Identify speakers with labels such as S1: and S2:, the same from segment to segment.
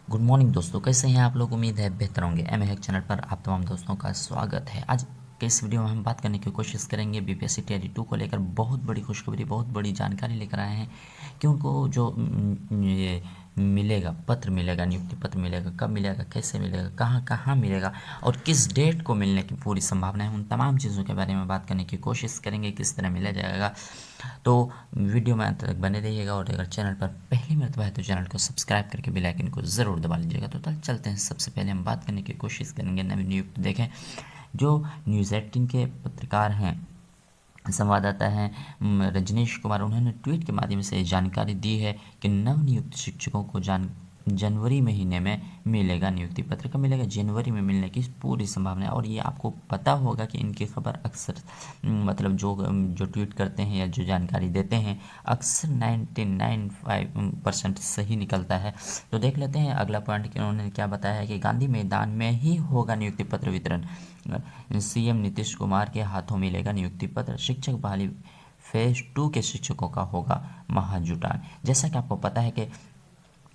S1: Good morning दोस्तों, कैसे हैं आप लोग। उम्मीद है बेहतर होंगे। हैक चैनल पर आप तमाम दोस्तों का स्वागत है। आज के इस वीडियो में हम बात करने की कोशिश करेंगे बीपीएससी टीआरई 2 को लेकर बहुत बड़ी खुशखबरी, बहुत बड़ी जानकारी लेकर आए हैं कि उनको जो ये मिलेगा, पत्र मिलेगा, नियुक्ति पत्र मिलेगा, कब मिलेगा, कैसे मिलेगा, कहाँ कहाँ मिलेगा और किस डेट को मिलने की पूरी संभावना है, उन तमाम चीज़ों के बारे में बात करने की कोशिश करेंगे, किस तरह मिला जाएगा। तो वीडियो में अंत तक बने रहिएगा और अगर चैनल पर पहली मरतबा है तो चैनल को सब्सक्राइब करके बेल आइकन को ज़रूर दबा लीजिएगा। तो चलते हैं। सबसे पहले हम बात करने की कोशिश करेंगे नवनियुक्त। देखें, जो न्यूज़ 18 के पत्रकार हैं, संवाददाता हैं रजनीश कुमार, उन्होंने ट्वीट के माध्यम से जानकारी दी है कि नवनियुक्त शिक्षकों को जनवरी महीने में मिलेगा नियुक्ति पत्र। कब मिलेगा? जनवरी में मिलने की पूरी संभावना है। और ये आपको पता होगा कि इनकी खबर अक्सर मतलब जो ट्वीट करते हैं या जो जानकारी देते हैं अक्सर 99.5% सही निकलता है। तो देख लेते हैं अगला पॉइंट कि उन्होंने क्या बताया है कि गांधी मैदान में ही होगा नियुक्ति पत्र वितरण। सीएम नीतीश कुमार के हाथों मिलेगा नियुक्ति पत्र। शिक्षक बहाली फेज 2 के शिक्षकों का होगा महाजुटान। जैसा कि आपको पता है कि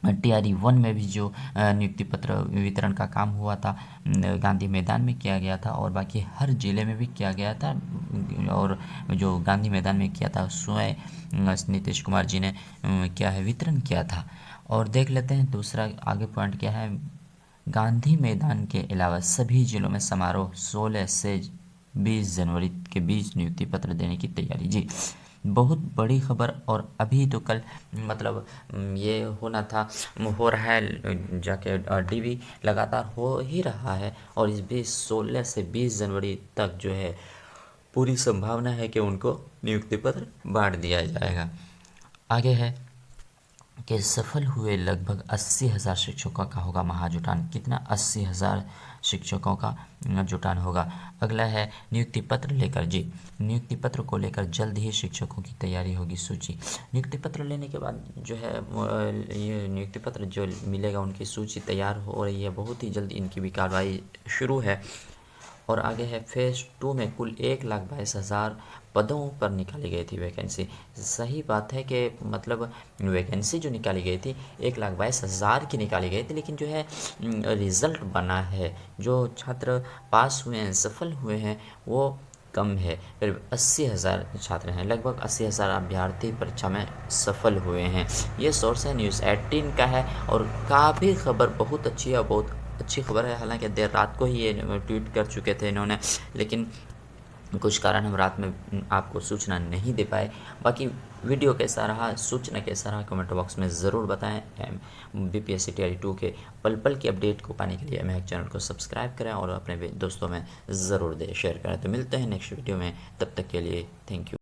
S1: टीआरई 1 में भी जो नियुक्ति पत्र वितरण का काम हुआ था गांधी मैदान में किया गया था और बाकी हर ज़िले में भी किया गया था। और जो गांधी मैदान में किया था स्वयं नीतीश कुमार जी ने क्या है वितरण किया था। और देख लेते हैं दूसरा आगे पॉइंट क्या है। गांधी मैदान के अलावा सभी जिलों में समारोह 16 से 20 जनवरी के बीच नियुक्ति पत्र देने की तैयारी। जी, बहुत बड़ी खबर। और अभी तो कल मतलब ये होना था, हो रहा है, जाके डीवी लगातार हो ही रहा है और इस 16 से 20 जनवरी तक जो है पूरी संभावना है कि उनको नियुक्ति पत्र बांट दिया जाएगा। आगे है कि सफल हुए लगभग 80,000 शिक्षकों का होगा महाजुटान। कितना? 80,000 शिक्षकों का जुटान होगा। अगला है नियुक्ति पत्र लेकर। जी, नियुक्ति पत्र को लेकर जल्द ही शिक्षकों की तैयारी होगी सूची। नियुक्ति पत्र लेने के बाद जो है ये नियुक्ति पत्र जो मिलेगा उनकी सूची तैयार हो रही है। बहुत ही जल्द इनकी भी कार्रवाई शुरू है। और आगे है फेज़ 2 में कुल 1,22,000 पदों पर निकाली गई थी वैकेंसी। सही बात है कि मतलब वैकेंसी जो निकाली गई थी 1,22,000 की निकाली गई थी, लेकिन जो है रिज़ल्ट बना है, जो छात्र पास हुए हैं, सफल हुए हैं, वो कम है। करीब 80,000 छात्र हैं, लगभग 80,000 अभ्यर्थी परीक्षा में सफल हुए हैं। ये सोर्स है न्यूज़ 18 का है और काफ़ी खबर बहुत अच्छी है और बहुत अच्छी खबर है। हालांकि देर रात को ही ये ट्वीट कर चुके थे इन्होंने, लेकिन कुछ कारण हम रात में आपको सूचना नहीं दे पाए। बाकी वीडियो कैसा रहा, सूचना कैसा रहा, कमेंट बॉक्स में ज़रूर बताएं। बीपीएससी टीआरई 2 के पल पल की अपडेट को पाने के लिए हैक चैनल को सब्सक्राइब करें और अपने दोस्तों में ज़रूर दें, शेयर करें। तो मिलते हैं नेक्स्ट वीडियो में, तब तक के लिए थैंक यू।